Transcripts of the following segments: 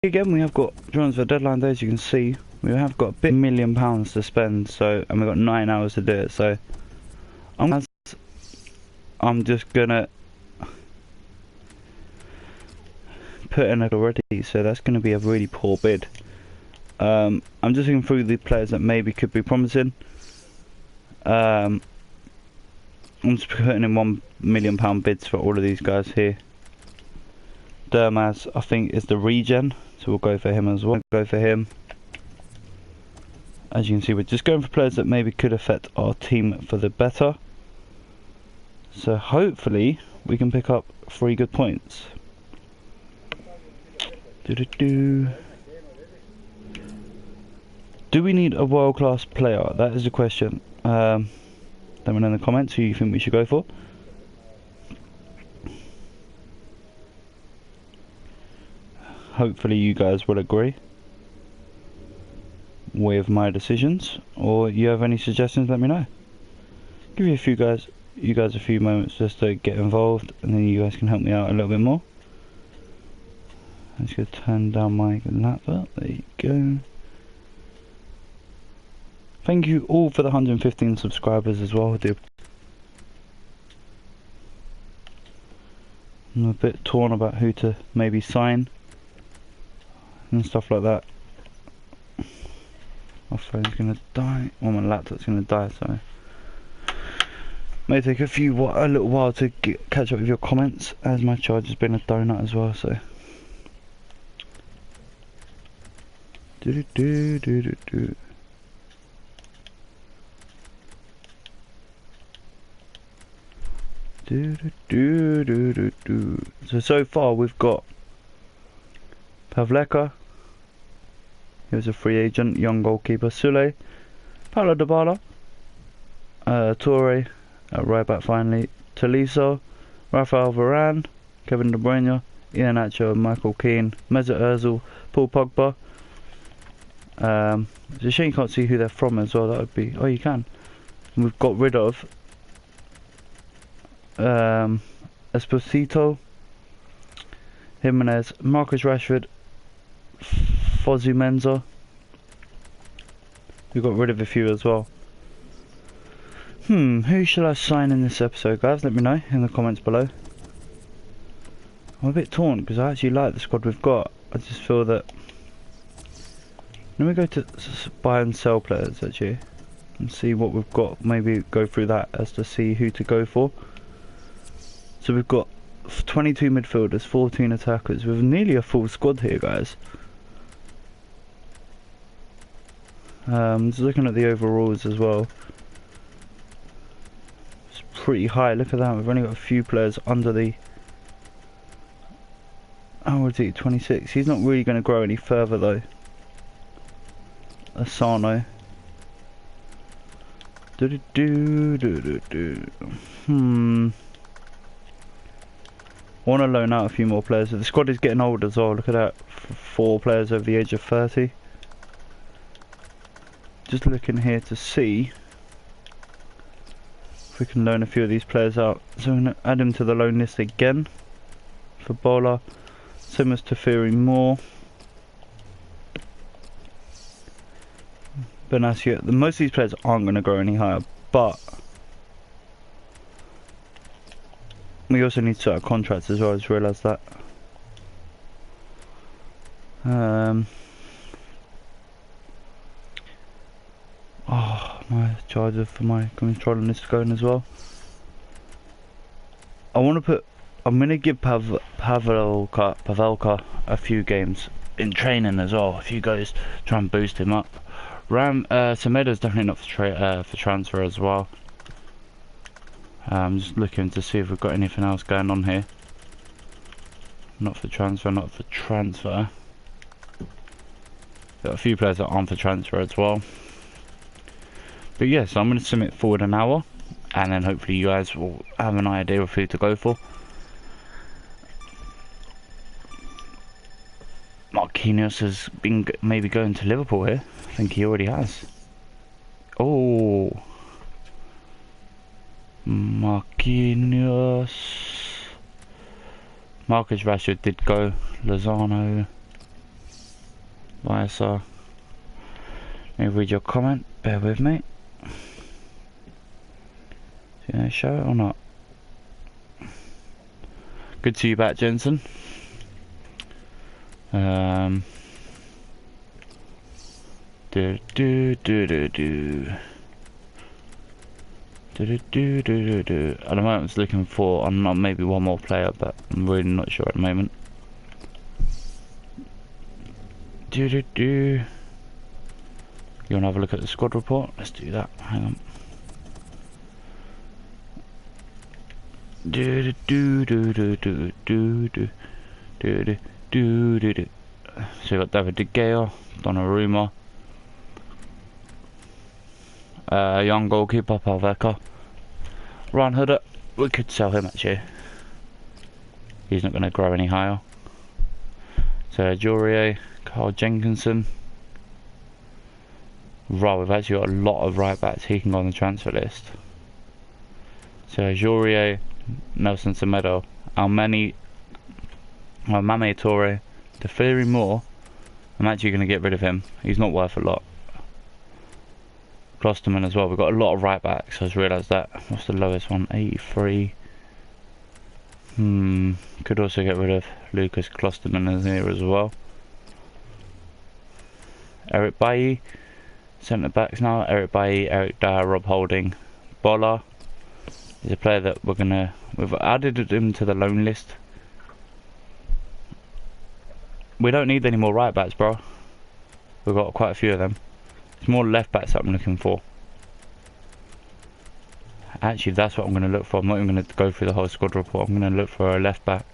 Again, we have got transfer deadline day, as you can see. We have got a bit £1 million to spend, so, and we've got 9 hours to do it, so I'm just gonna put in it already, so that's gonna be a really poor bid. I'm just looking through the players that maybe could be promising. I'm just putting in £1 million bids for all of these guys here. Dermaz, I think, is the regen, so we'll go for him as well. Go for him. As you can see, we're just going for players that maybe could affect our team for the better. So hopefully we can pick up 3 good points. Do we need a world-class player? That is the question. Let me know in the comments who you think we should go for. Hopefully you guys will agree with my decisions, or you have any suggestions, let me know. Give you guys a few moments just to get involved, and then you guys can help me out a little bit more. I'm just going to turn down my laptop. There you go. Thank you all for the 115 subscribers as well. I'm a bit torn about who to maybe sign and stuff like that. My phone's gonna die, or my laptop's gonna die, so may take a little while to catch up with your comments, as my charge has been a donut as well. So so far we've got Pavleka. He was a free agent, young goalkeeper. Sule, Paulo Dybala, Toure, right back finally, Tolisso, Rafael Varane, Kevin De Bruyne, Iheanacho, Michael Keane, Mesut Ozil, Paul Pogba. It's a shame you can't see who they're from as well. That would be, oh, you can. And we've got rid of Esposito, Jimenez, Marcus Rashford, Fosu Mensah. We got rid of a few as well. Who shall I sign in this episode, guys? Let me know in the comments below. I'm a bit torn because I actually like the squad we've got. I just feel that, let me go to buy and sell players actually and see what we've got. Maybe go through that as to see who to go for. So we've got 22 midfielders, 14 attackers. We've nearly a full squad here, guys. Just looking at the overalls as well, it's pretty high. Look at that, we've only got a few players under the, how old is he, 26. He's not really going to grow any further though. Asano. I want to loan out a few more players. The squad is getting old as well. Look at that, 4 players over the age of 30. Just looking here to see if we can loan a few of these players out. So I'm going to add them to the loan list again. For Bola, Simmers, Tafiri, Moore, Benatia. Most of these players aren't going to grow any higher, but we also need to sort out contracts as well. I just realised that. Oh, my charger for my controller is going as well. I'm gonna give Pavelka a few games in training as well. If you guys try and boost him up. Semedo's definitely not for transfer as well. I'm just looking to see if we've got anything else going on here. Not for transfer, not for transfer. Got a few players that aren't for transfer as well. But yeah, so I'm going to submit forward an hour, and then hopefully you guys will have an idea of who to go for. Marquinhos has been maybe going to Liverpool here. I think he already has. Oh, Marquinhos. Marcus Rashford did go. Lozano. YSR. Let me read your comment. Bear with me. You know, show it or not? Good to see you back, Jensen. Do do do do do. Do do do do do. At the moment, I was looking for maybe one more player, but I'm really not sure at the moment. Do do do. You want to have a look at the squad report? Let's do that. Hang on. Do do do do do do do do do do do do. So you got David De Gea, Donnarumma, young goalkeeper Palveka, Ryan Hooder. We could sell him actually. He's not going to grow any higher. So Jurier, Carl Jenkinson. Right, we've actually got a lot of right backs he can go on the transfer list. So Jurier, Nelson Semedo, Mame Toure, Defiri Moore. I'm actually going to get rid of him. He's not worth a lot. Klosterman as well. We've got a lot of right backs. I just realised that. What's the lowest one? 83. Could also get rid of Lucas Klosterman as here as well. Eric Bailly. Centre backs now. Eric Bailly, Eric Dyer, Rob Holding, Bola. He's a player that we've added him to the loan list. We don't need any more right backs, bro. We've got quite a few of them. It's more left backs that I'm looking for. Actually, that's what I'm going to look for. I'm not even going to go through the whole squad report. I'm going to look for a left back.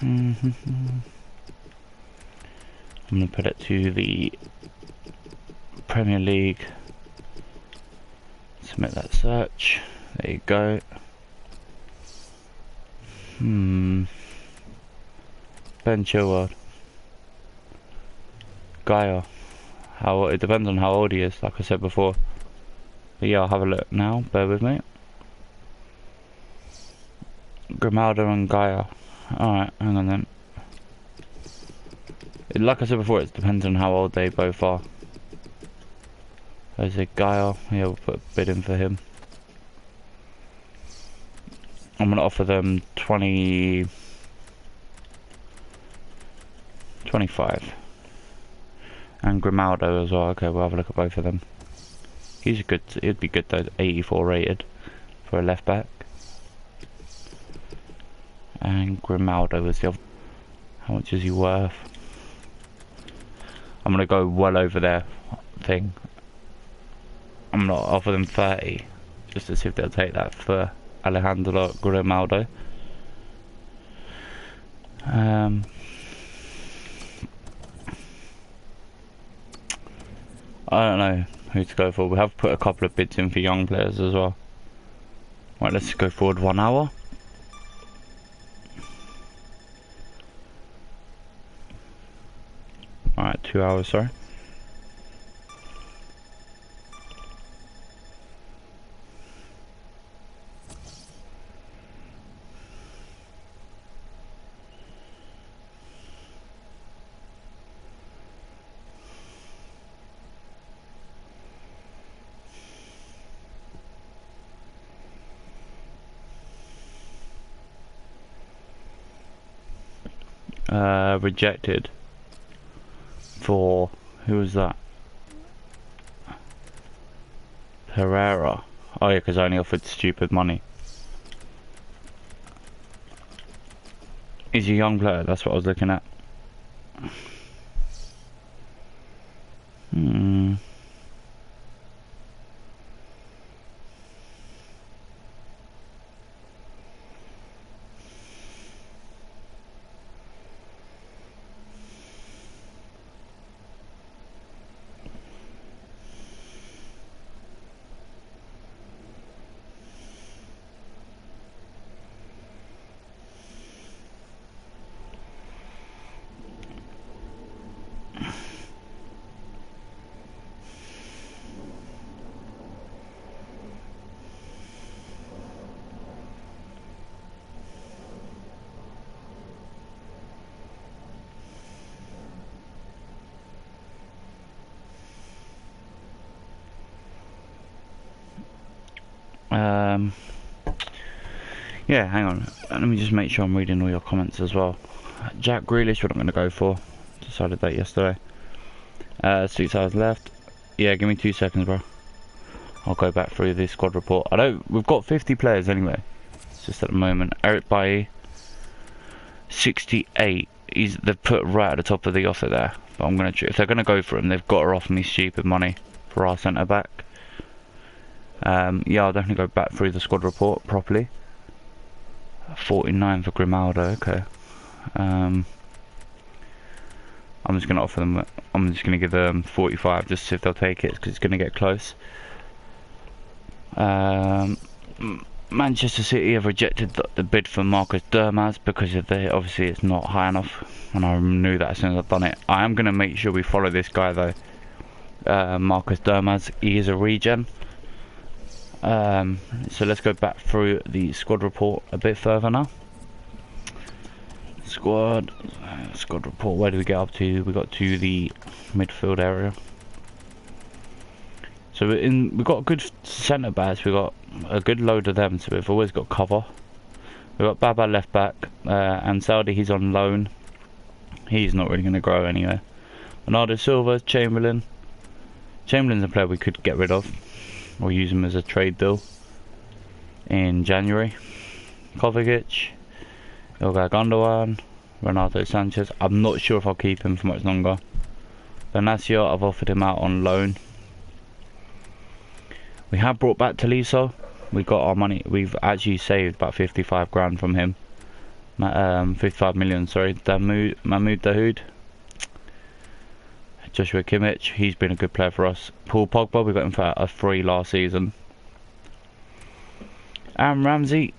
I'm going to put it to the Premier League. Submit that search. There you go. Ben Chilwell. Gaia. It depends on how old he is, like I said before. But yeah, I'll have a look now. Bear with me. Grimaldo and Gaia. Alright, hang on then. Like I said before, it depends on how old they both are. There's a Gaia. Yeah, we'll put a bid in for him. I'm going to offer them 25. And Grimaldo as well. Okay, we'll have a look at both of them. He'd be good though, 84 rated for a left back. And Grimaldo is the other. How much is he worth? I'm going to go well over their thing. I'm going to offer them 30. Just to see if they'll take that for Alejandro Grimaldo. I don't know who to go for. We have put a couple of bids in for young players as well. Right, let's go forward 1 hour. Alright, 2 hours, sorry. Rejected for, who was that? Herrera. Oh yeah, because I only offered stupid money. He's a young player, that's what I was looking at. Yeah, hang on. Let me just make sure I'm reading all your comments as well. Jack Grealish, what I'm going to go for. Decided that yesterday. 6 hours left. Yeah, give me 2 seconds, bro. I'll go back through the squad report. We've got 50 players anyway. It's just at the moment. Eric Bailly, 68. They've put right at the top of the offer there. But I'm gonna, if they're gonna go for him, they've got to offer me stupid money for our centre back. Yeah, I'll definitely go back through the squad report properly. 49 for Grimaldo. Okay. I'm just gonna offer them. I'm just gonna give them 45 just to see if they'll take it because it's gonna get close. Manchester City have rejected the bid for Marcus Durmaz because of obviously it's not high enough, and I knew that as soon as I've done it. I am going to make sure we follow this guy though, Marcus Durmaz. He is a regen. So let's go back through the squad report a bit further now. Squad report. Where do we get up to? We got to the midfield area. So we've got good centre backs. We've got a good load of them. So we've always got cover. We've got Baba left back, and Saudi, he's on loan. He's not really going to grow anyway. Bernardo Silva, Chamberlain's a player we could get rid of, or use him as a trade deal in January. Kovacic, Ilgay Gundogan, Renato Sanchez. I'm not sure if I'll keep him for much longer. Benatia, I've offered him out on loan. We have brought back Tolisso. We got our money. We've actually saved about 55 grand from him. 55 million, sorry. Mahmoud Dahoud. Joshua Kimmich. He's been a good player for us. Paul Pogba, we got him for a free last season. Aaron Ramsey.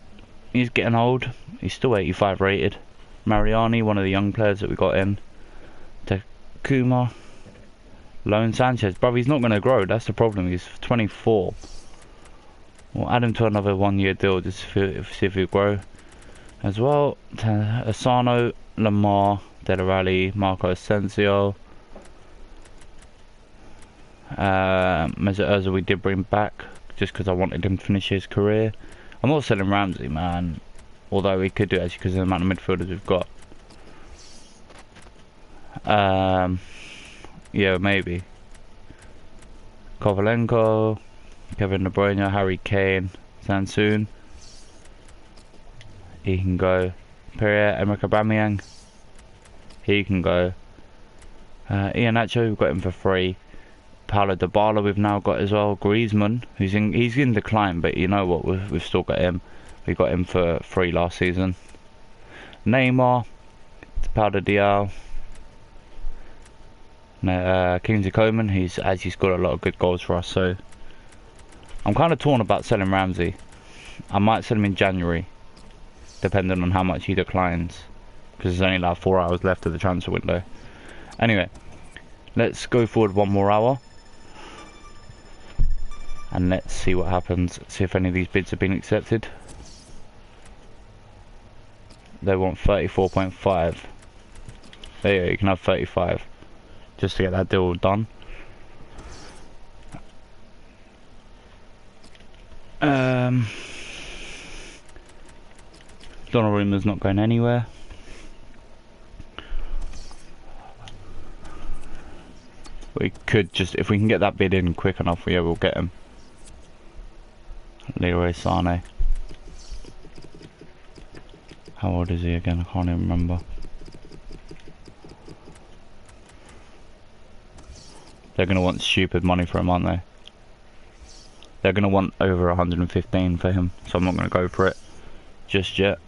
He's getting old. He's still 85 rated. Mariani, one of the young players that we got in. Takuma. Lone Sanchez, brother, he's not going to grow. That's the problem. He's 24. We'll add him to another 1 year deal just to see if he'll grow as well. Asano, Lamar, Dele Alli, Marco Asensio. Mesut Ozil we did bring back just because I wanted him to finish his career. I'm not selling Ramsey, man. Although we could do it actually because of the amount of midfielders we've got. Yeah, maybe. Kovalenko, Kevin De Bruyne, Harry Kane, Sansoon. He can go. Pierre-Emerick Aubameyang. He can go. Iheanacho, we've got him for free. Paulo Dybala we've now got as well. Griezmann, he's in decline, but you know what? We've still got him. We got him for free last season. Neymar, Paulo Dial. Kingsley Coman, he's actually scored a lot of good goals for us, so I'm kind of torn about selling Ramsey. I might sell him in January, depending on how much he declines, because there's only like 4 hours left of the transfer window. Anyway, let's go forward 1 more hour, and let's see what happens, see if any of these bids have been accepted. They want 34.5. There you go, you can have 35. Just to get that deal done. Donnarumma's not going anywhere. We could just, if we can get that bid in quick enough, yeah, we'll get him. Leroy Sané. How old is he again? I can't even remember. They're going to want stupid money for him, aren't they? They're going to want over 115 for him, so I'm not going to go for it just yet.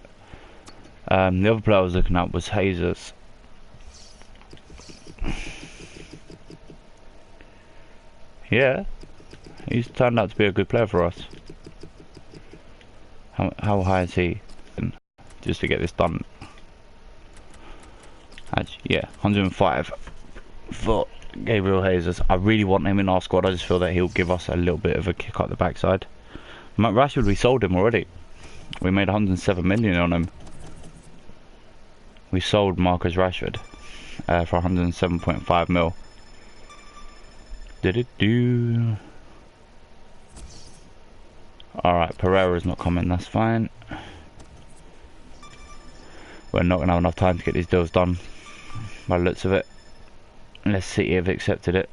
The other player I was looking at was Jesus. Yeah, he's turned out to be a good player for us. How high is he? Just to get this done. Actually, yeah, 105 for Gabriel Jesus. I really want him in our squad. I just feel that he'll give us a little bit of a kick up the backside. Rashford, we sold him already. We made 107 million on him. We sold Marcus Rashford for 107.5 mil. Did it do? Alright, Pereira's not coming, that's fine. We're not going to have enough time to get these deals done, by the looks of it. Let's see if accepted it.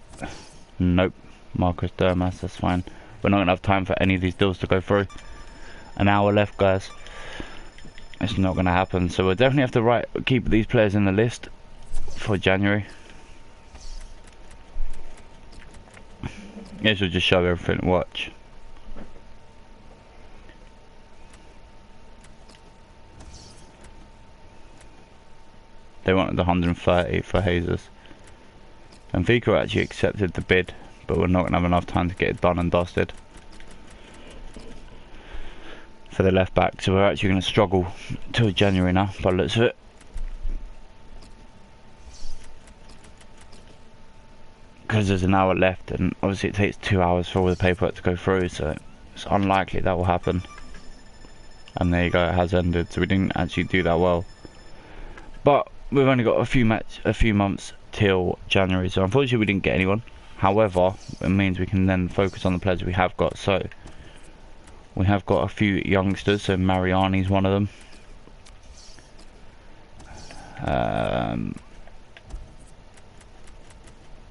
Nope. Marcus Dermas, that's fine. We're not going to have time for any of these deals to go through. An hour left, guys. It's not going to happen, so we'll definitely have to keep these players in the list for January. This will just show everything to watch. They wanted 130 for Jesus. And Vico actually accepted the bid, but we're not going to have enough time to get it done and dusted for the left back, so we're actually going to struggle till January now, by the looks of it. Because there's an hour left, and obviously it takes 2 hours for all the paperwork to go through, so it's unlikely that will happen. And there you go, it has ended, so we didn't actually do that well. But we've only got a few months till January, so unfortunately we didn't get anyone. However, it means we can then focus on the players we have got. So we have got a few youngsters, so Mariani's one of them. I'm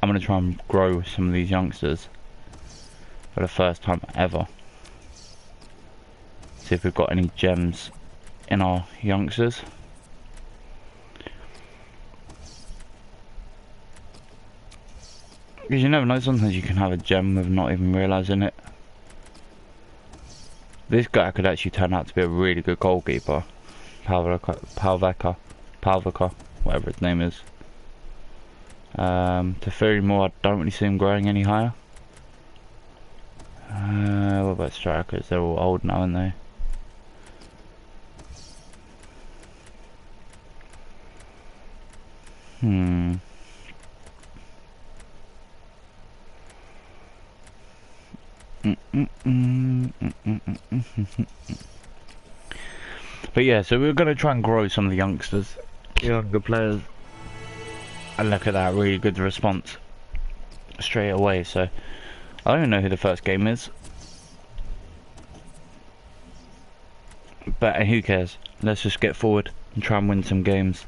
going to try and grow some of these youngsters for the first time ever. See if we've got any gems in our youngsters. Because you never know, sometimes you can have a gem with not even realising it. This guy could actually turn out to be a really good goalkeeper. Palveka, whatever his name is. To 30 more, I don't really see him growing any higher. What about strikers? They're all old now, aren't they? But yeah, so we're going to try and grow some of the youngsters, younger players. And look at that, really good response straight away. So I don't even know who the first game is, but who cares? Let's just get forward and try and win some games.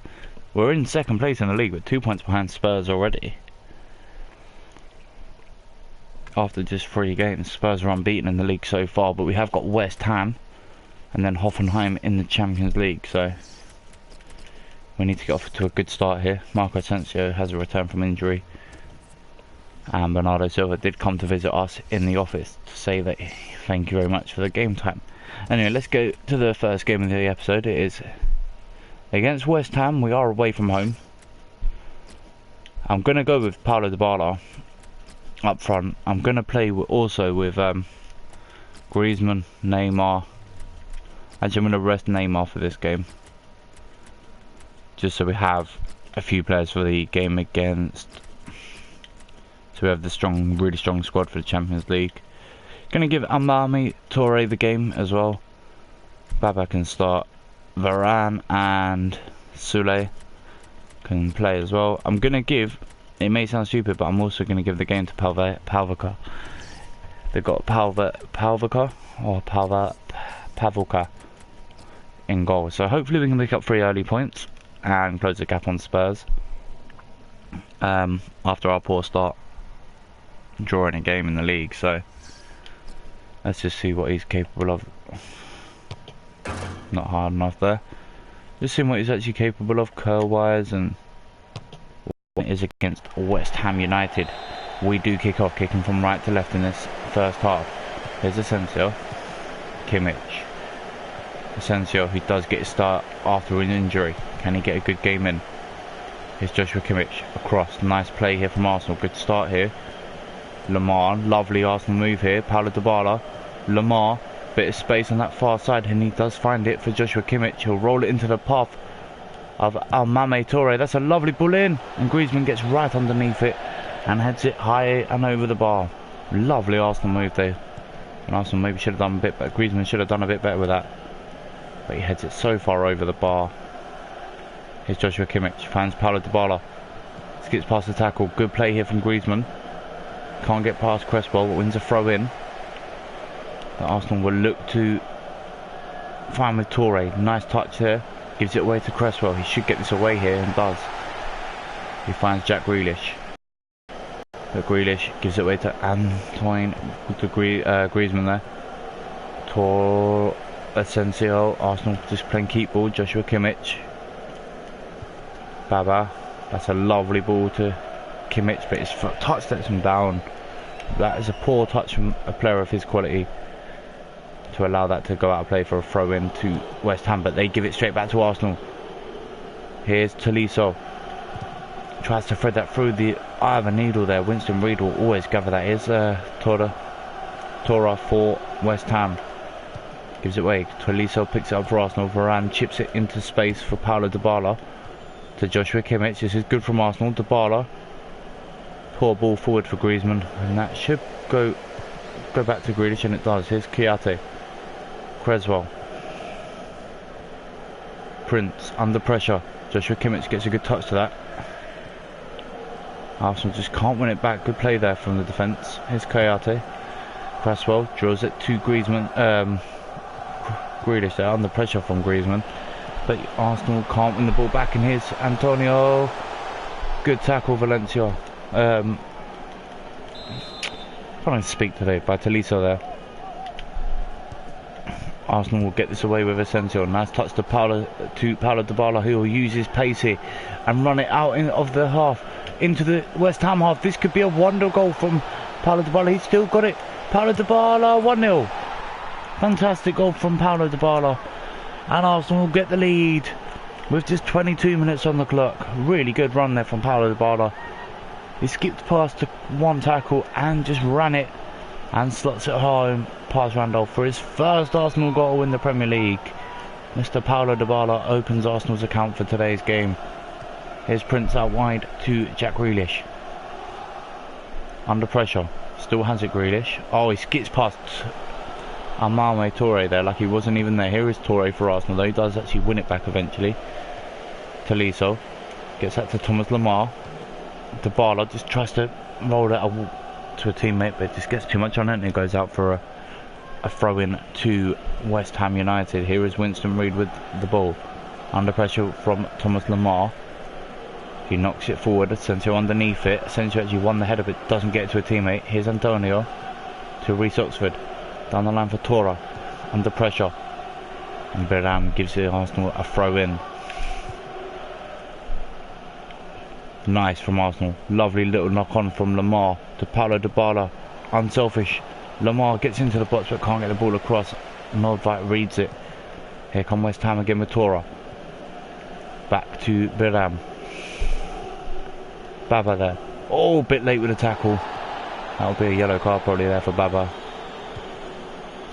We're in second place in the league with 2 points behind Spurs already. After just 3 games, Spurs are unbeaten in the league so far, but we have got West Ham and then Hoffenheim in the Champions League, so we need to get off to a good start here. Marco Asensio has a return from injury, and Bernardo Silva did come to visit us in the office to say that thank you very much for the game time. Anyway, let's go to the first game of the episode. It is against West Ham. We are away from home. I'm going to go with Paulo Dybala up front. I'm going to play also with Griezmann, Neymar. Actually, I'm going to rest Neymar for this game, just so we have a few players for the game against. So we have the really strong squad for the Champions League. Going to give Amami Toure the game as well. Baba can start. Varane and Sule can play as well. I'm going to give, it may sound stupid, but I'm also going to give the game to Palveka. They've got Palveka in goal. So hopefully we can pick up 3 early points and close the gap on Spurs. After our poor start, drawing a game in the league. So let's just see what he's capable of. Not hard enough there. Just seeing what he's actually capable of curl-wise, and what it is against West Ham United. We do kick off, kicking from right to left in this first half. Here's Asensio, Kimmich. Asensio, who does get his start after an injury. Can he get a good game in? Here's Joshua Kimmich across. Nice play here from Arsenal. Good start here. Lamar, lovely Arsenal move here. Paulo Dybala, Lamar, bit of space on that far side, and he does find it for Joshua Kimmich. He'll roll it into the path of Amami Toure. That's a lovely ball in, and Griezmann gets right underneath it and heads it high and over the bar. Lovely Arsenal move there. And Arsenal maybe should have done a bit better. Griezmann should have done a bit better with that. But he heads it so far over the bar. Here's Joshua Kimmich, finds Paulo Dybala. Skips past the tackle. Good play here from Griezmann. Can't get past Cresswell, but wins a throw in. Arsenal will look to find with Toure. Nice touch there. Gives it away to Cresswell. He should get this away here and does. He finds Jack Grealish. But Grealish gives it away to Antoine to Griezmann there. Asensio. Arsenal just playing keep ball. Joshua Kimmich. Baba. That's a lovely ball to Kimmich, but his touch lets him down. That is a poor touch from a player of his quality to allow that to go out of play for a throw in to West Ham, but they give it straight back to Arsenal. Here's Tolisso. Tries to thread that through the eye of a needle there. Winston Reid will always gather that. Here's Tora for West Ham. Gives it away. Tolisso picks it up for Arsenal. Varane chips it into space for Paulo Dybala. To Joshua Kimmich. This is good from Arsenal. Dybala. Poor ball forward for Griezmann. And that should go back to Grealish, and it does. Here's Kiate. Cresswell. Prince under pressure. Joshua Kimmich gets a good touch to that. Arsenal just can't win it back. Good play there from the defence. Here's Kayate. Cresswell draws it to Griezmann. Grealish there under pressure from Griezmann. But Arsenal can't win the ball back. And here's Antonio. Good tackle, Valencia. Can't even speak today by Tolisso there. Arsenal will get this away with Asensio. Nice touch to Paulo Dybala, who will use his pace here and run it out of the half into the West Ham half. This could be a wonder goal from Paulo Dybala. He's still got it. Paulo Dybala, 1-0. Fantastic goal from Paulo Dybala, and Arsenal will get the lead with just 22 minutes on the clock. Really good run there from Paulo Dybala. He skipped past to one tackle and just ran it and slots it home past Randolph for his first Arsenal goal in the Premier League. Mr. Paulo Dybala opens Arsenal's account for today's game. Here's Prince out wide to Jack Grealish. Under pressure. Still has it, Grealish. Oh, he skips past Amame Toure there like he wasn't even there. Here is Toure for Arsenal, though. He does actually win it back eventually. Tolisso gets that to Thomas Lemar. Dybala just tries to roll it to a teammate, but it just gets too much on it, and it goes out for a throw-in to West Ham United. Here is Winston Reid with the ball. Under pressure from Thomas Lemar. He knocks it forward. Asensio underneath it. Asensio actually won the header, but doesn't get it to a teammate. Here's Antonio to Reece Oxford. Down the line for Tora. Under pressure. And Beram gives the Arsenal a throw-in. Nice from Arsenal. Lovely little knock-on from Lemar to Paulo Dybala. Unselfish. Lemar gets into the box but can't get the ball across. Nordvite reads it. Here come West Ham again with Tora. Back to Beram. Baba there. Oh, a bit late with the tackle. That'll be a yellow card probably there for Baba.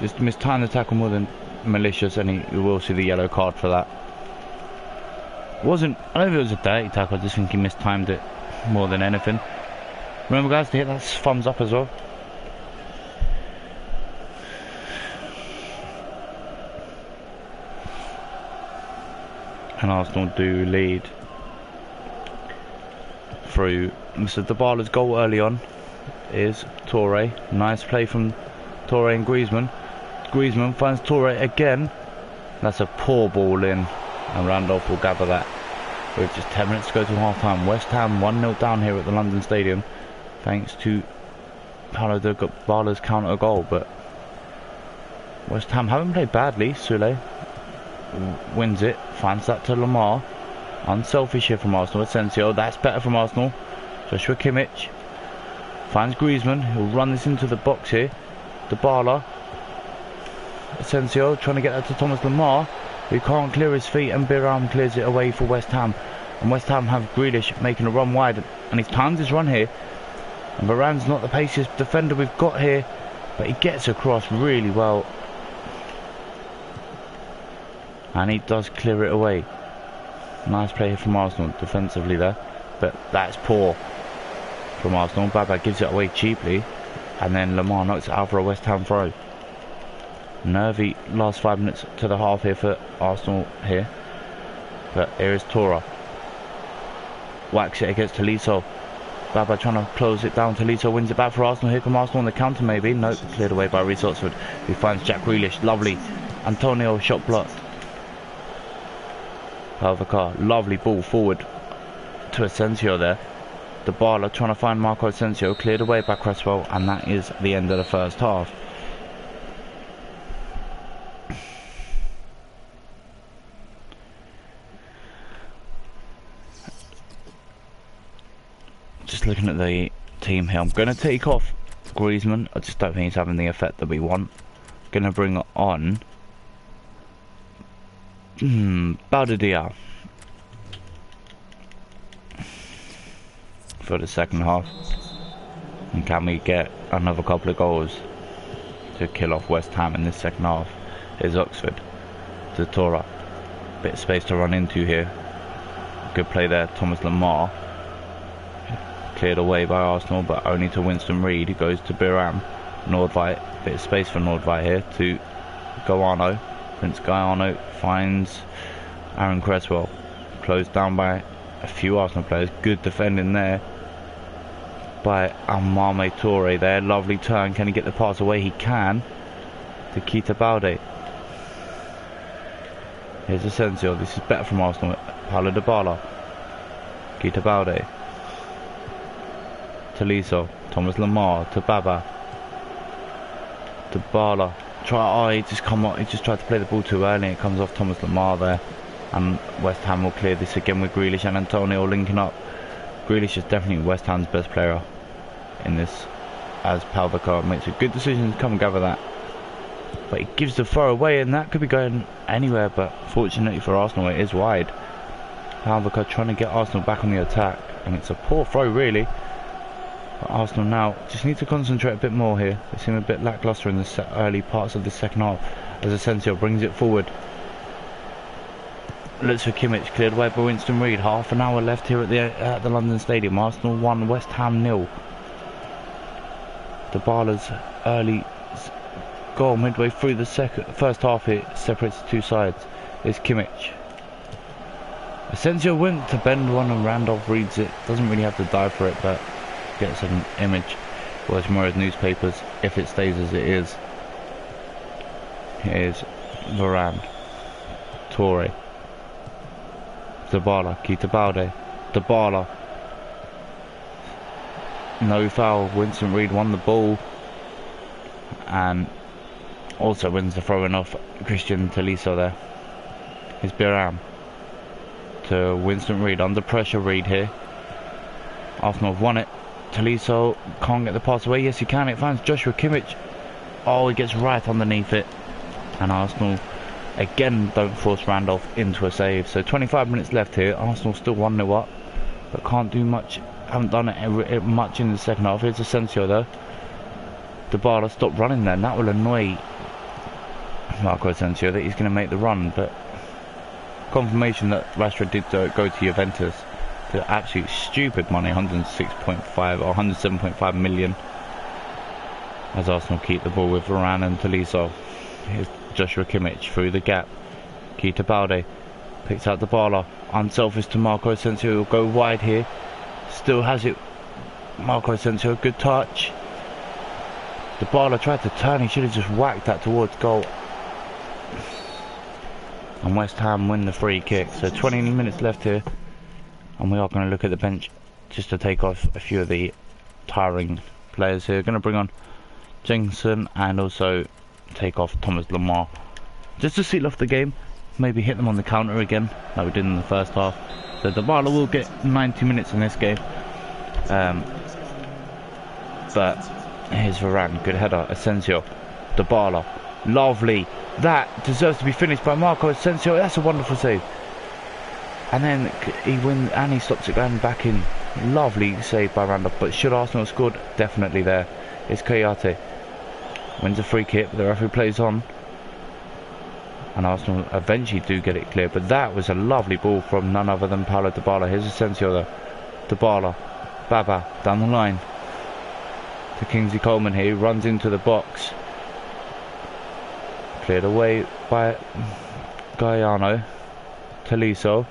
Just mistimed the tackle more than malicious, and you will see the yellow card for that. I don't think it was a dirty tackle, I just think he mistimed it more than anything. Remember, guys, to hit that thumbs up as well. And Arsenal do lead through. Mr. Dybala's goal early on is Toure. Nice play from Toure and Griezmann. Griezmann finds Toure again. That's a poor ball in, and Randolph will gather that with just 10 minutes to go to half time. West Ham 1-0 down here at the London Stadium thanks to Paulo Dybala's counter goal, but West Ham haven't played badly. Sule wins it, finds that to Lemar. Unselfish here from Arsenal. Asensio, that's better from Arsenal. Joshua Kimmich finds Griezmann, he'll run this into the box here. Dybala. Asensio trying to get that to Thomas Lemar, who can't clear his feet, and Biram clears it away for West Ham. And West Ham have Grealish making a run wide, and he's timed his run here. And Varane's not the paciest defender we've got here, but he gets across really well. And he does clear it away. Nice play here from Arsenal defensively there, but that's poor from Arsenal. Baba gives it away cheaply, and then Lemar knocks it out for a West Ham throw. Nervy last 5 minutes to the half here for Arsenal here. But here is Tora. Whacks it against Tolisso. Baba trying to close it down. Tolisso wins it back for Arsenal. Here come Arsenal on the counter maybe. Nope, cleared away by Reece Oxford, who finds Jack Grealish. Lovely. Antonio shot blocked. Palvacar, lovely ball forward to Asensio there. Dybala trying to find Marco Asensio, cleared away by Cresswell, and that is the end of the first half. Just looking at the team here, I'm going to take off Griezmann. I just don't think he's having the effect that we want. Going to bring on Baldidia for the second half. And can we get another couple of goals to kill off West Ham in this second half? Here's Oxford to Tora. Bit of space to run into here. Good play there, Thomas Lemar. Cleared away by Arsenal, but only to Winston Reid, who goes to Biram. Nordveit, bit of space for Nordveit here to Goano. Prince Guyano finds Aaron Cresswell. Closed down by a few Arsenal players. Good defending there by Amame Toure there. Lovely turn. Can he get the pass away? He can. To Keita Balde. Here's Asensio. This is better from Arsenal. Paulo Dybala. Keita Balde. Tolisso. Thomas Lemar to Baba. Dybala. He just tried to play the ball too early. It comes off Thomas Lemar there, and West Ham will clear this again with Grealish and Antonio linking up. Grealish is definitely West Ham's best player in this, as Palvacar makes a good decision to come and gather that, but he gives the throw away, and that could be going anywhere, but fortunately for Arsenal it is wide. Palvacar trying to get Arsenal back on the attack, and it's a poor throw really. But Arsenal now just need to concentrate a bit more here. They seem a bit lacklustre in the early parts of the second half, as Asensio brings it forward. Looks for Kimmich, cleared away by Winston Reid. Half an hour left here at the London Stadium. Arsenal 1, West Ham 0. Dybala's early goal midway through the first half here separates the two sides. Is Kimmich. Asensio went to bend one and Randolph reads it. Doesn't really have to dive for it, but gets an image for tomorrow's newspapers if it stays as it is. Here's Varane. Toure. Dybala. Keita Balde. Dybala. No foul. Winston Reid won the ball and also wins the throwing off Christian Tolisso there. Here's Biram to Winston Reid. Under pressure Reid here. Arsenal have won it. Tolisso can't get the pass away. Yes he can. It finds Joshua Kimmich. Oh, he gets right underneath it, and Arsenal again don't force Randolph into a save. So 25 minutes left here. Arsenal still 1-0 up, but can't do much. Haven't done it much in the second half. Here's Asensio though. Dybala stopped running then. That will annoy Marco Asensio that he's going to make the run, but confirmation that Rashford did go to Juventus to absolute stupid money, 106.5 or 107.5 million, as Arsenal keep the ball with Varane and Tolisso. Here's Joshua Kimmich through the gap. Keita Balde picks out Dybala, unselfish to Marco Asensio. Will go wide here, still has it. Marco Asensio, good touch. Dybala tried to turn, he should have just whacked that towards goal, and West Ham win the free kick. So 20 minutes left here, and we are going to look at the bench just to take off a few of the tiring players here. Going to bring on Jenkinson and also take off Thomas Lemar just to seal off the game, maybe hit them on the counter again like we did in the first half. So Dybala will get 90 minutes in this game, but here's Varane, good header. Asensio, Dybala, lovely, that deserves to be finished by Marco Asensio. That's a wonderful save. And then he stops it going back in. Lovely save by Randolph, but should Arsenal have scored? Definitely there. It's Kayate. Wins a free kick, the referee plays on, and Arsenal eventually do get it clear. But that was a lovely ball from none other than Paulo Dybala. Here's Asensio though. Dybala, Baba, down the line to Kingsley Coleman here, runs into the box. Cleared away by Guyano. Tolisso.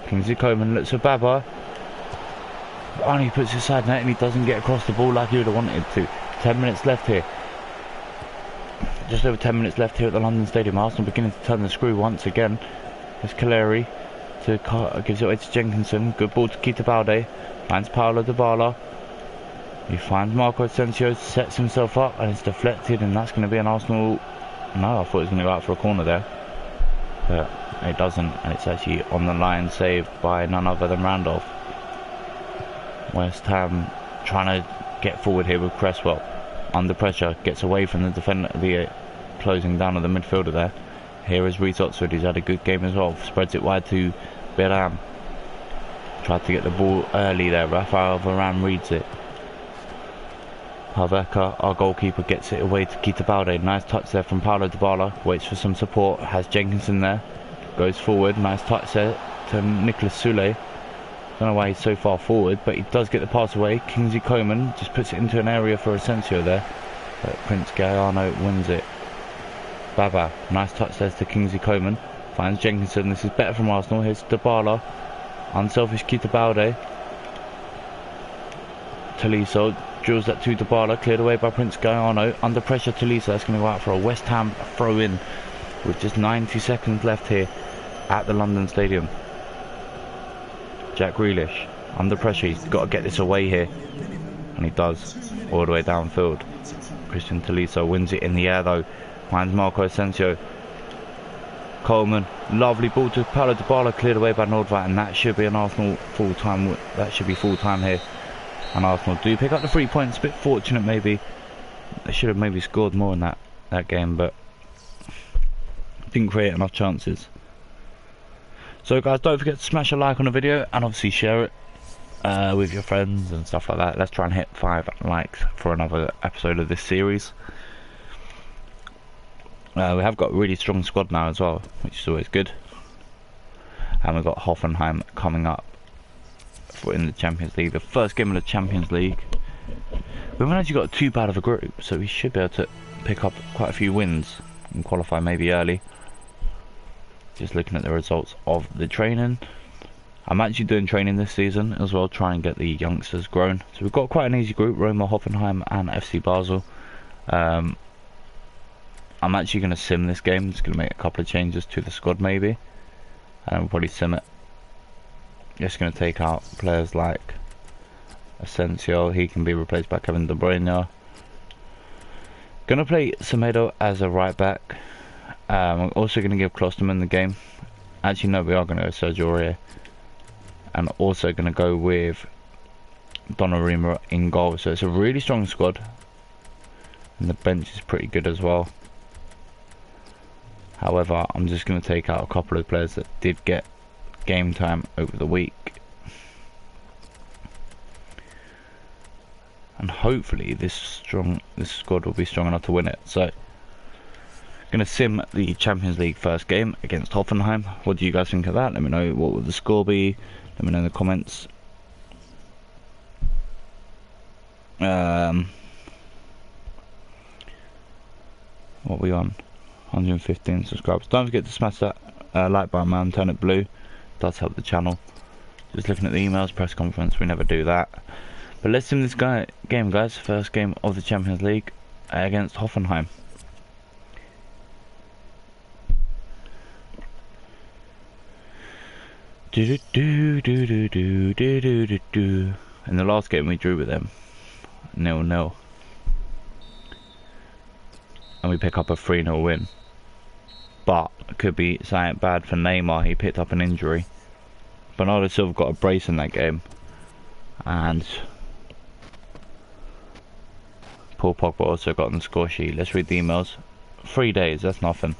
Kingsley Coleman looks for Baba. only puts it side net and he doesn't get across the ball like he would have wanted to. 10 minutes left here. Just over 10 minutes left here at the London Stadium. Arsenal beginning to turn the screw once again. There's Caleri gives it away to Jenkinson. Good ball to Keita Balde. Finds Paulo Dybala. He finds Marco Asensio, sets himself up and it's deflected, and that's going to be an Arsenal. No, I thought it was going to go out for a corner there, but it doesn't, and it's actually on the line, saved by none other than Randolph. West Ham trying to get forward here with Cresswell. Under pressure, gets away from the defender, the closing down of the midfielder there. Here is Reece Oxford, who's had a good game as well. Spreads it wide to Beram. Tried to get the ball early there. Rafael Varane reads it. Haveka, our goalkeeper, gets it away to Keita Balde. Nice touch there from Paulo Dybala. Waits for some support. Has Jenkinson there. Goes forward. Nice touch there to Nicholas Soulé. Don't know why he's so far forward, but he does get the pass away. Kingsley Coman just puts it into an area for Asensio there, but Prince Gaiano wins it. Baba, nice touch there to Kingsley Coman. Finds Jenkinson. This is better from Arsenal. Here's Dybala. Unselfish Keita Balde. Tolisso drills that to Dybala, cleared away by Prince Gaiano. Under pressure, Tolisso. That's going to go out for a West Ham throw-in with just 90 seconds left here at the London Stadium. Jack Grealish, under pressure, he's got to get this away here, and he does, all the way downfield. Christian Tolisso wins it in the air though, finds Marco Asensio. Coleman, lovely ball to Paulo Dybala, cleared away by Nordveit, and that should be an Arsenal full-time, that should be full-time here. And Arsenal do pick up the 3 points, a bit fortunate maybe. They should have maybe scored more in that game, but didn't create enough chances. So guys, don't forget to smash a like on the video and obviously share it with your friends and stuff like that. Let's try and hit 5 likes for another episode of this series. We have got a really strong squad now as well, which is always good. And we've got Hoffenheim coming up in the Champions League, the first game of the Champions League. We haven't actually got too bad of a group, so we should be able to pick up quite a few wins and qualify maybe early. Just looking at the results of the training. I'm actually doing training this season as well, trying to get the youngsters grown. So we've got quite an easy group: Roma, Hoffenheim and FC Basel. I'm actually going to sim this game. Just going to make a couple of changes to the squad maybe, and we'll probably sim it. Just going to take out players like Asensio. He can be replaced by Kevin De Bruyne. Going to play Semedo as a right back. I'm also going to give Klosterman the game. Actually no, we are going to go Sergio Aurier. And also going to go with Donnarumma in goal. So it's a really strong squad. And the bench is pretty good as well. However, I'm just going to take out a couple of players that did get game time over the week. And hopefully this squad will be strong enough to win it. So going to sim the Champions League first game against Hoffenheim. What do you guys think of that? Let me know what will the score be. Let me know in the comments. What are we on? 115 subscribers. Don't forget to smash that like button, man. Turn it blue. It does help the channel. Just looking at the emails, press conference. We never do that. But let's sim this game, guys. First game of the Champions League against Hoffenheim. In the last game we drew with them 0-0, and we pick up a 3-0 win, but it could be something bad for Neymar. He picked up an injury. Bernardo Silva got a brace in that game, and Paul Pogba also got on the score sheet. Let's read the emails. 3 days, that's nothing.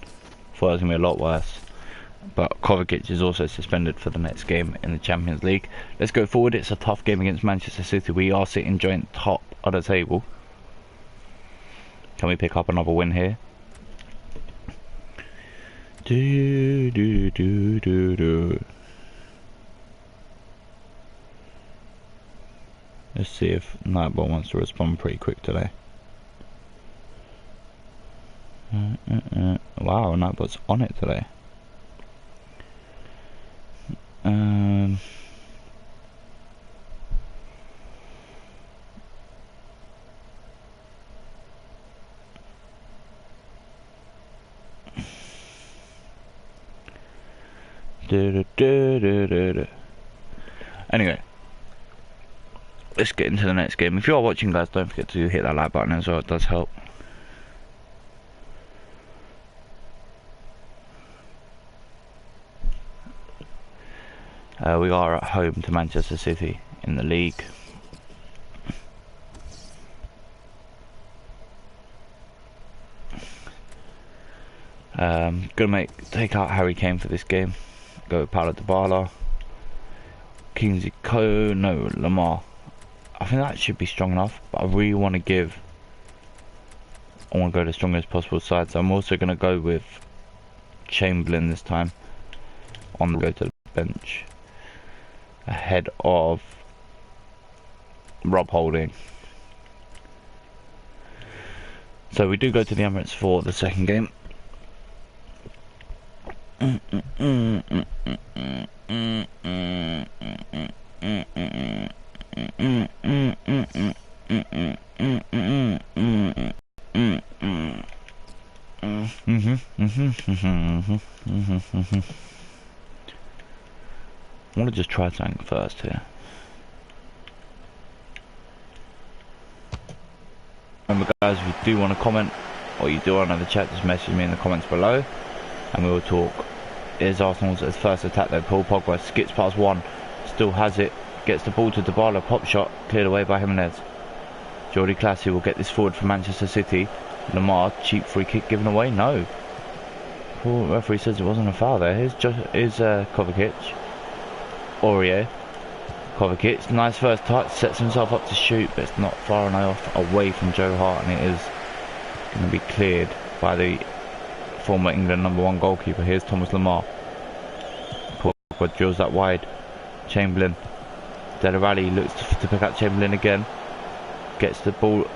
Thought it was going to be a lot worse. But Kovacic is also suspended for the next game in the Champions League. Let's go forward. It's a tough game against Manchester City. We are sitting joint top of the table. Can we pick up another win here? Let's see if Nightball wants to respond pretty quick today. Wow, Nightball's on it today. Anyway, let's get into the next game. If you are watching, guys, don't forget to hit that like button as well. It does help. We are at home to Manchester City in the league. Gonna take out Harry Kane for this game. Go with Paulo Dybala. Kingsley Lamar. I think that should be strong enough, but I really want to go the strongest possible side, so I'm also going to go with Chamberlain this time on the go to the bench ahead of Rob Holding. So we do go to the Emirates for the second game. I want to just try something first here. Remember, guys, if you do want to comment or you do want to have a chat, just message me in the comments below and we will talk. Here's Arsenal's first attack though. Paul Pogba skips past one, still has it, gets the ball to Dybala, pop shot, cleared away by Jimenez. Jordi Classy will get this forward for Manchester City. Lamar, cheap free kick given away, no. Poor referee says it wasn't a foul there. Here's Kovacic. Aurier. Kovacic, nice first touch, sets himself up to shoot, but it's not far enough away from Joe Hart, and it is going to be cleared by the former England #1 goalkeeper. Here's Thomas Lamar. Pogba drills that wide. Chamberlain. Dele Alli looks to pick up Chamberlain again. Gets the ball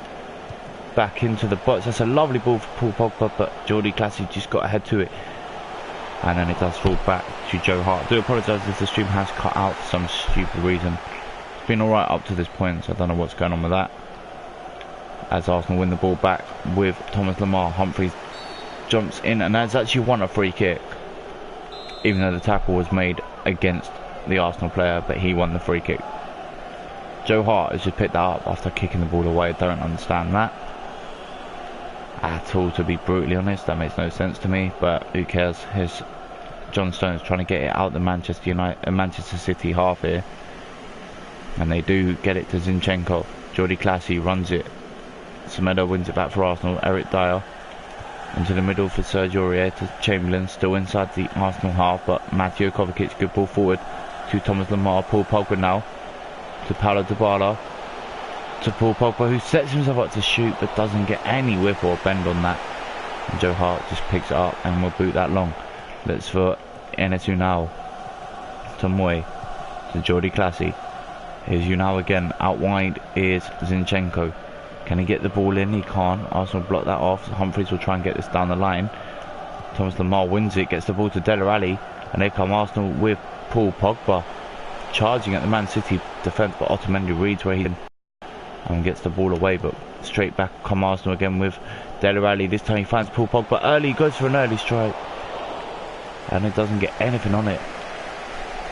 back into the box. That's a lovely ball for Paul Pogba, but Jordi Classy just got ahead to it. And then it does fall back to Joe Hart. I do apologise if the stream has cut out for some stupid reason. It's been alright up to this point, so I don't know what's going on with that. As Arsenal win the ball back with Thomas Lamar. Humphries jumps in and has actually won a free kick. Even though the tackle was made against the Arsenal player, but he won the free kick. Joe Hart has just picked that up after kicking the ball away. I don't understand that at all, to be brutally honest. That makes no sense to me, but who cares? Here's John Stones trying to get it out the Manchester City half here, and they do get it to Zinchenko. Jordi Classy runs it. Semedo wins it back for Arsenal. Eric Dyer into the middle for Sergio Aurier to Chamberlain, still inside the Arsenal half, but Mateo Kovacic, good ball forward to Thomas Lamar. Paul Pogba now to Paulo Dybala, to Paul Pogba, who sets himself up to shoot but doesn't get any whip or bend on that, and Joe Hart just picks it up and will boot that long. That's for Enes Unal to Moy to Jordi Classy. Here's Unal again, out wide is Zinchenko. Can he get the ball in? He can't. Arsenal block that off. Humphries will try and get this down the line. Thomas Lamar wins it, gets the ball to Dele Alli, and here come Arsenal with Paul Pogba charging at the Man City defence, but Otamendi reads where he can and gets the ball away, but straight back come Arsenal again with Dele Alli. This time he finds Paul Pogba early, goes for an early strike, and it doesn't get anything on it.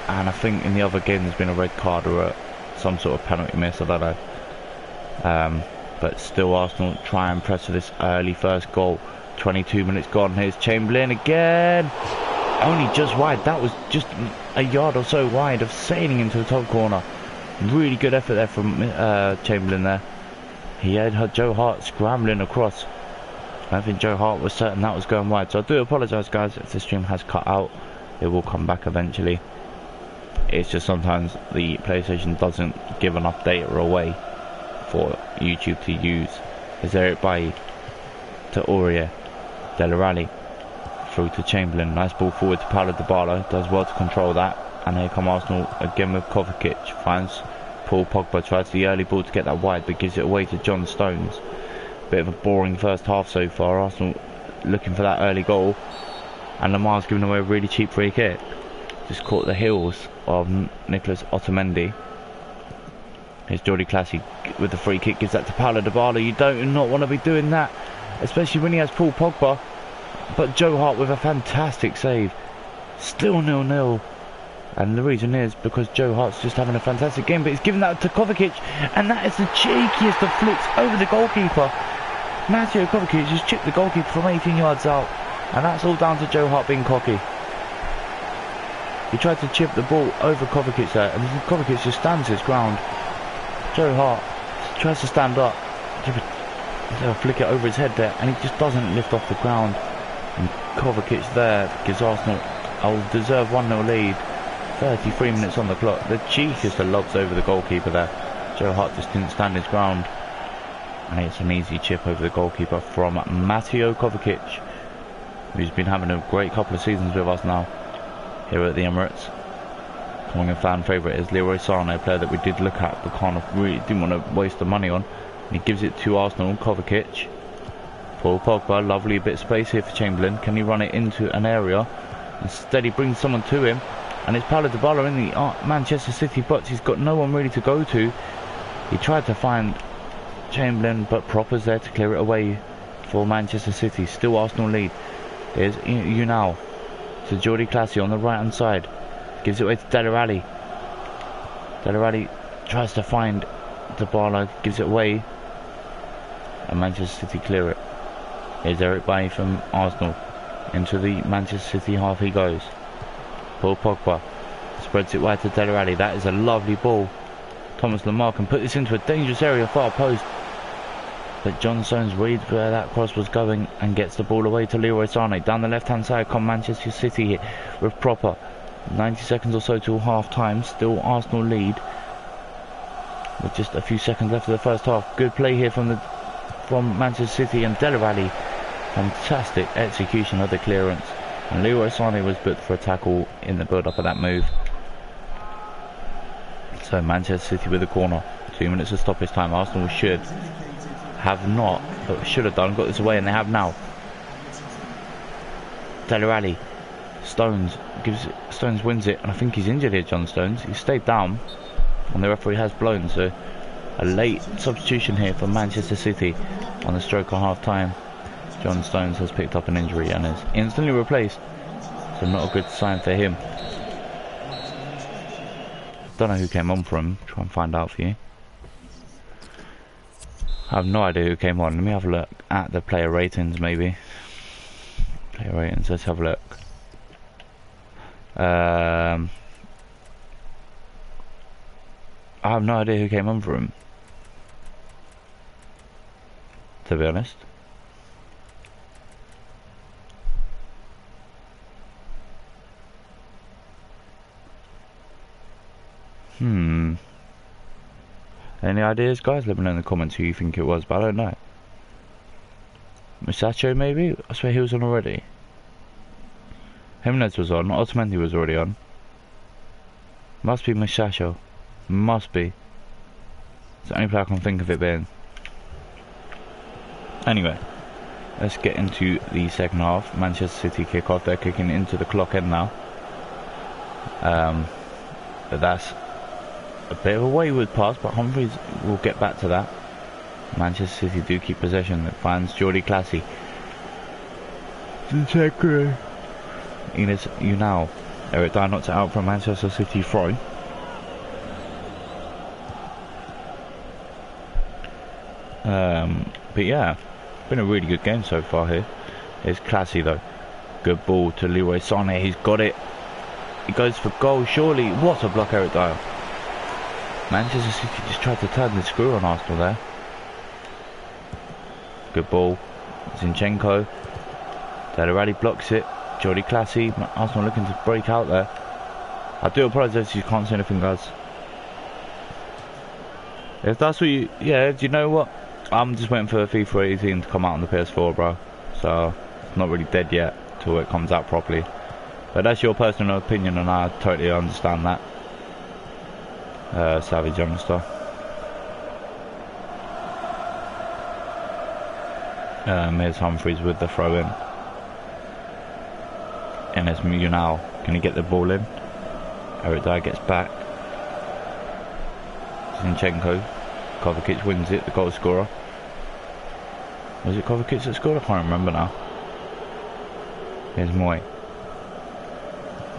And I think in the other game there's been a red card or some sort of penalty miss, I don't know. But still Arsenal try and press for this early first goal. 22 minutes gone. Here's Chamberlain again. Only just wide. That was just a yard or so wide of sailing into the top corner. Really good effort there from Chamberlain there. He had Joe Hart scrambling across. I think Joe Hart was certain that was going wide. So I do apologise, guys, if the stream has cut out. It will come back eventually. It's just sometimes the PlayStation doesn't give enough data away for YouTube to use. Is Eric Bailly to Aurier, Dele Alli through to Chamberlain. Nice ball forward to Paulo Dybala. Does well to control that. And here come Arsenal again with Kovacic. Finds Paul Pogba. Tries the early ball to get that wide, but gives it away to John Stones. Bit of a boring first half so far. Arsenal looking for that early goal, and Lamar's giving away a really cheap free kick. Just caught the heels of Nicolas Otamendi. Here's Jordi Classy with the free kick, gives that to Paulo Dybala. You do not want to be doing that, especially when he has Paul Pogba. But Joe Hart with a fantastic save. Still 0-0. And the reason is because Joe Hart's just having a fantastic game, but he's given that to Kovacic, and that is the cheekiest of flicks over the goalkeeper. Mateo Kovacic has chipped the goalkeeper from 18 yards out, and that's all down to Joe Hart being cocky. He tried to chip the ball over Kovacic there, and Kovacic just stands his ground. Joe Hart tries to stand up, flick it over his head there, and he just doesn't lift off the ground. And Kovacic there gives Arsenal a deserved 1-0 lead. 33 minutes on the clock. The cheekiest of lobs over the goalkeeper there. Joe Hart just didn't stand his ground. And it's an easy chip over the goalkeeper from Mateo Kovacic, who's been having a great couple of seasons with us now here at the Emirates. Among a fan favourite is Leroy Sané, a player that we did look at but really didn't want to waste the money on. And he gives it to Arsenal. Kovacic. Paul Pogba, lovely bit of space here for Chamberlain. Can he run it into an area? Instead he brings someone to him. And it's Paulo Dybala in the Manchester City box. He's got no one really to go to. He tried to find Chamberlain, but Proper's there to clear it away for Manchester City. Still Arsenal lead. Here's Unal to Jordi Clasie on the right hand side. Gives it away to Dele Alli. Dele Alli tries to find Dybala, gives it away. And Manchester City clear it. Here's Eric Bailly from Arsenal. Into the Manchester City half he goes. Paul Pogba spreads it wide to Dele Alli. That is a lovely ball. Thomas Lemar can put this into a dangerous area, far post. But John Stones reads where that cross was going and gets the ball away to Leroy Sané. Down the left hand side come Manchester City here with Proper. 90 seconds or so till half time. Still Arsenal lead with just a few seconds left of the first half. Good play here from Manchester City, and Dele Alli. Fantastic execution of the clearance. And Leroy Sané was booked for a tackle in the build-up of that move. So Manchester City with the corner. 2 minutes of stoppage time. Arsenal should have not, but should have done. Got this away, and they have now. Dele Alli. Stones wins it, and I think he's injured here, John Stones. He stayed down, and the referee has blown. So a late substitution here for Manchester City on the stroke of half-time. John Stones has picked up an injury and is instantly replaced, so not a good sign for him. Don't know who came on for him. Try and find out for you. I have no idea who came on. Let me have a look at the player ratings, maybe. Player ratings, let's have a look. I have no idea who came on for him, to be honest. Any ideas, guys? Let me know in the comments who you think it was, but I don't know. Musacho, maybe? I swear he was on already. Jimenez was on. Otamendi was already on. Must be Musacho. Must be. It's the only player I can think of it being. Anyway, let's get into the second half. Manchester City kick off. They're kicking into the clock end now. But that's a bit of a wayward pass, but Humphries will get back to that. Manchester City do keep possession. It finds Jordi Clasie. Ines Unal. Eric Dyer knocks it out from Manchester City throw. But yeah, been a really good game so far here. Here's Clasie though. Good ball to Leroy Sané. He's got it. He goes for goal, surely. What a block, Eric Dyer. Manchester City just tried to turn the screw on Arsenal there. Good ball. Zinchenko. Dele Alli blocks it. Jordi Clasie. Arsenal looking to break out there. I do apologise if you can't see anything, guys. If that's what you... Yeah, do you know what? I'm just waiting for FIFA 18 to come out on the PS4, bro. So, it's not really dead yet till it comes out properly. But that's your personal opinion, and I totally understand that. Savage youngster. Here's Humphries with the throw in. And it's Unal. Can he get the ball in? Eric Dyer gets back. Zinchenko. Kovacic wins it, the goal scorer. Was it Kovacic that scored? I can't remember now. Here's Moy.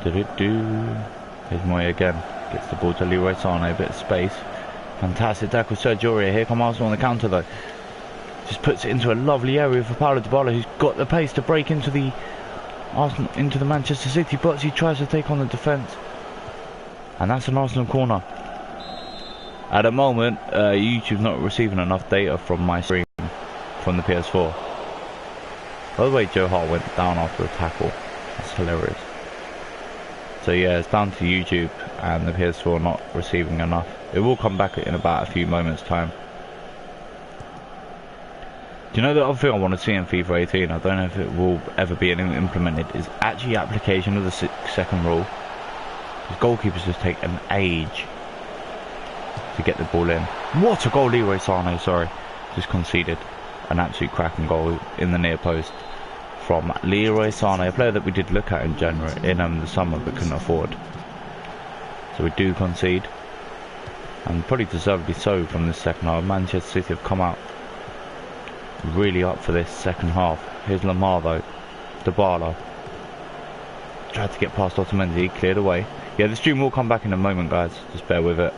Here's Here's Moy again. Gets the ball to Leroy Sane, a bit of space. Fantastic tackle, Sergio Aurier. Here come Arsenal on the counter though. Just puts it into a lovely area for Paulo Dybala, who's got the pace to break into the Arsenal, into the Manchester City box. He tries to take on the defence, and that's an Arsenal corner. At the moment, YouTube's not receiving enough data from my stream from the PS4. By the way, Joe Hart went down after a tackle. That's hilarious. So yeah, it's down to YouTube and the PS4 not receiving enough. It will come back in about a few moments' time. Do you know the other thing I want to see in FIFA 18? I don't know if it will ever be implemented. Is actually application of the second rule. Because goalkeepers just take an age to get the ball in. What a goal, Leroy Sane, sorry. Just conceded an absolute cracking goal in the near post from Leroy Sane, a player that we did look at in January, in the summer, but couldn't afford. So we do concede, and probably deservedly so from this second half. Manchester City have come out really up for this second half. Here's Lamar though. Dybala tried to get past Otamendi, cleared away. Yeah, the stream will come back in a moment, guys. Just bear with it.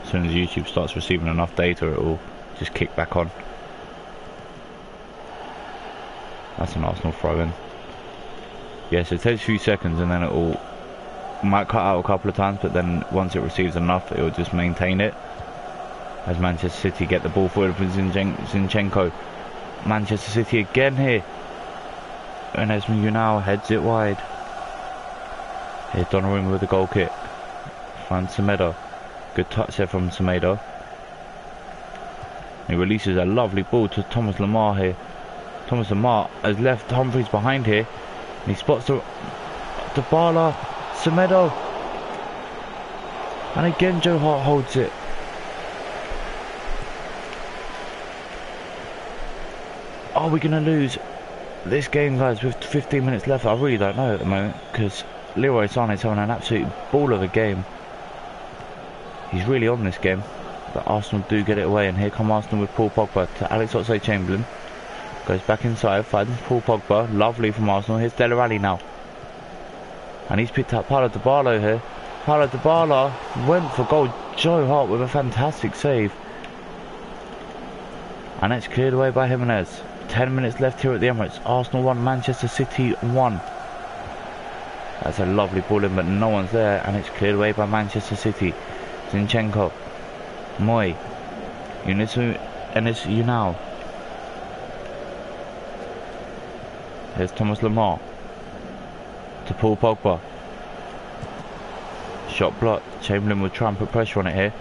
As soon as YouTube starts receiving enough data, it will just kick back on. That's an Arsenal throw-in. Yes, it takes a few seconds and then it will might cut out a couple of times, but then once it receives enough, it will just maintain it. As Manchester City get the ball forward from Zinchenko. Manchester City again here. And Esme Unal heads it wide. Here's Donnarumma with the goal kick. Finds Semedo. Good touch there from Semedo. He releases a lovely ball to Thomas Lemar here. Thomas Lemar has left Humphries behind here. And he spots the Dybala. Semedo. And again Joe Hart holds it. Are we going to lose this game, guys, with 15 minutes left? I really don't know at the moment, because Leroy Sane is having an absolute ball of a game. He's really on this game, but Arsenal do get it away, and here come Arsenal with Paul Pogba to Alex Oxlade-Chamberlain. Goes back inside, finds Paul Pogba, lovely from Arsenal. Here's Dele Alli now, and he's picked up Paulo Dybala here. Paulo Dybala went for goal. Joe Hart with a fantastic save, and it's cleared away by Jimenez. 10 minutes left here at the Emirates. Arsenal 1, Manchester City 1. That's a lovely ball in, but no one's there, and it's cleared away by Manchester City. Zinchenko, Moy, Enes Unal. Here's Thomas Lemar to Paul Pogba. Shot blocked. Chamberlain will try and put pressure on it here,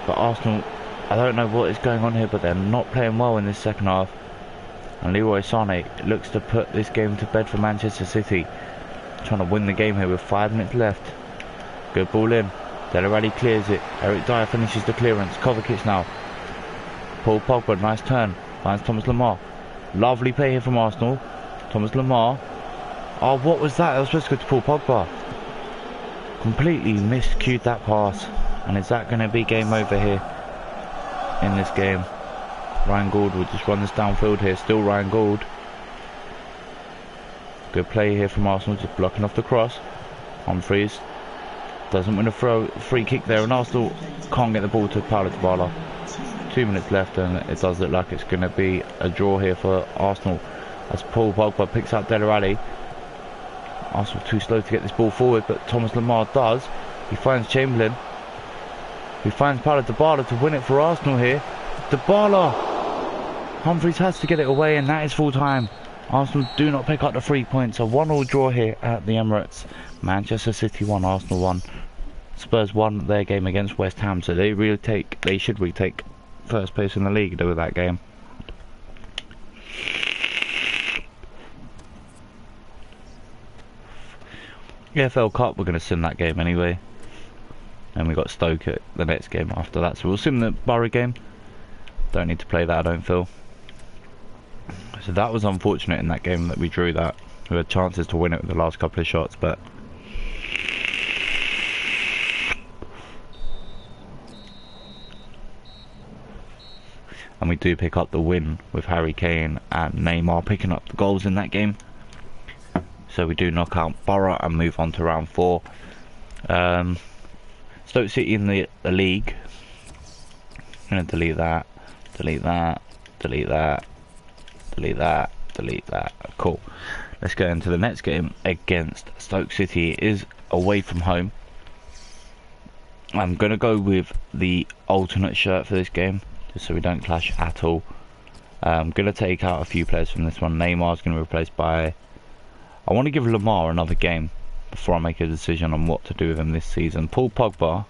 but Arsenal, I don't know what is going on here, but they're not playing well in this second half. And Leroy Sane looks to put this game to bed for Manchester City. Trying to win the game here with 5 minutes left. Good ball in. Dele Alli clears it. Eric Dyer finishes the clearance. Kovacic now. Paul Pogba, nice turn. Finds Thomas Lemar. Lovely play here from Arsenal. Thomas Lemar. Oh, what was that? That was supposed to go to Paul Pogba. Completely miscued that pass. And is that going to be game over here in this game? Ryan Gould will just run this downfield here. Still Ryan Gould. Good play here from Arsenal, just blocking off the cross. Humphries doesn't win a free kick there, and Arsenal can't get the ball to Paulo Dybala. 2 minutes left, and it does look like it's going to be a draw here for Arsenal, as Paul Pogba picks out Dele Alli. Arsenal too slow to get this ball forward, but Thomas Lemar does. He finds Chamberlain. He finds Paulo Dybala to win it for Arsenal here. Dybala! Humphries has to get it away, and that is full time. Arsenal do not pick up the 3 points. A 1-1 draw here at the Emirates. Manchester City 1, Arsenal 1. Spurs won their game against West Ham, so they should retake first place in the league with that game. EFL Cup, we're going to sim that game anyway. And we got Stoke at the next game after that, so we'll sim the Borough game. Don't need to play that, I don't feel. So that was unfortunate in that game that we drew that. We had chances to win it with the last couple of shots, but and we do pick up the win with Harry Kane and Neymar picking up the goals in that game. So we do knock out Borough and move on to round 4. Stoke City in the league. I'm going to delete that, delete that, delete that, delete that, delete that. Cool. Let's go into the next game against Stoke City. It is away from home. I'm going to go with the alternate shirt for this game, just so we don't clash at all. I'm going to take out a few players from this one. Neymar's going to be replaced by... I want to give Lamar another game before I make a decision on what to do with him this season. Paul Pogba.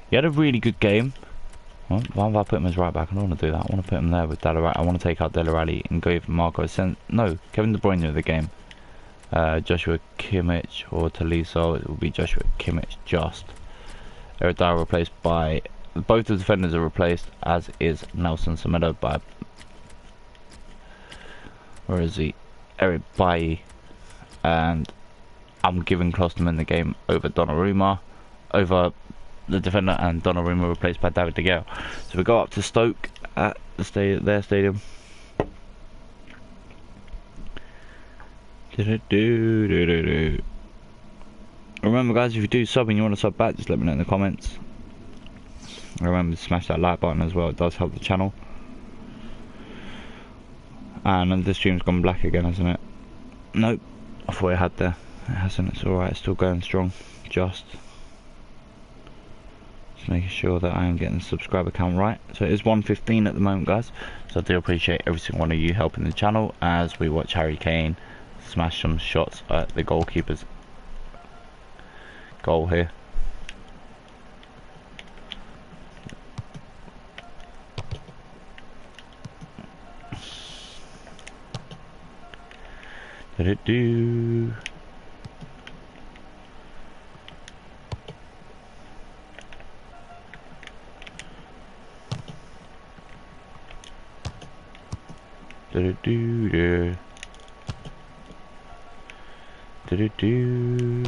He had a really good game. Well, why have I put him as right back? I don't want to do that. I want to put him there with Dele. I want to take out Dele Alli and go with Marco No, Kevin De Bruyne of the game. Joshua Kimmich or Tolisso. It will be Joshua Kimmich just. Eric Dyer replaced by... Both the defenders are replaced, as is Nelson Semedo by... Where is he? Eric Bailly. And I'm giving Klosterman the game over Donnarumma. Over the defender, and Donnarumma replaced by David De Gea. So we go up to Stoke at the their stadium. Remember guys, if you do sub and you want to sub back, just let me know in the comments. Remember to smash that like button as well, it does help the channel. And the stream's gone black again, hasn't it? Nope, I thought it had there. It hasn't, it's alright, it's still going strong. Just making sure that I am getting the subscriber count right. So it is 115 at the moment guys. So I do appreciate every single one of you helping the channel as we watch Harry Kane smash some shots at the goalkeeper's goal here. Did it do? Did it do? Did it do?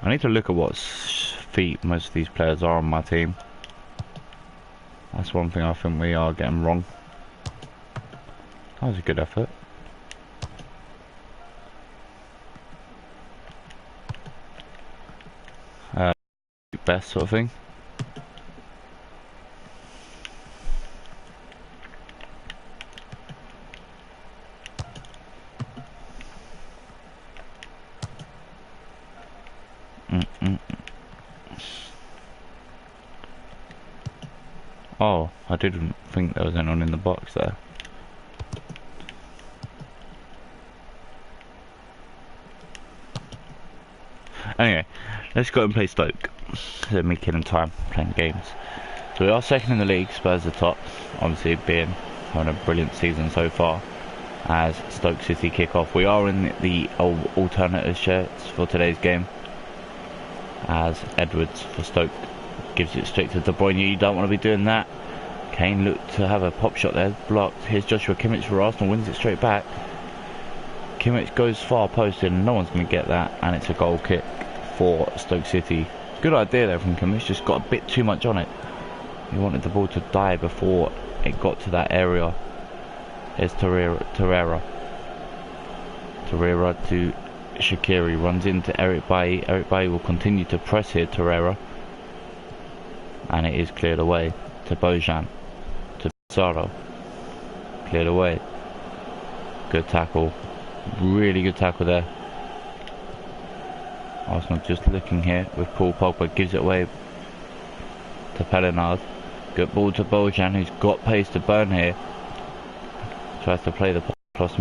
I need to look at what feet most of these players are on my team. That's one thing I think we are getting wrong. That was a good effort. Best sort of thing. Oh, I didn't think there was anyone in the box there. Anyway, let's go and play Stoke. Let me killing time playing games. So we are second in the league, Spurs are top. Obviously having a brilliant season so far. As Stoke City kick off, we are in the alternative shirts for today's game. As Edwards for Stoke gives it straight to De Bruyne. You don't want to be doing that. Kane looked to have a pop shot there, blocked. Here's Joshua Kimmich for Arsenal, wins it straight back. Kimmich goes far posted and no one's going to get that, and it's a goal kick for Stoke City. Good idea there from Kimmich, just got a bit too much on it. He wanted the ball to die before it got to that area. Here's Torreira to Shaqiri, runs into Eric Bailly. Eric Bailly will continue to press here, Torreira. And it is cleared away to Bojan, to Saro. Cleared away. Good tackle. Really good tackle there. Arsenal just looking here with Paul Pogba, gives it away to Pellinard. Good ball to Bojan, who's got pace to burn here. Tries to play the cross.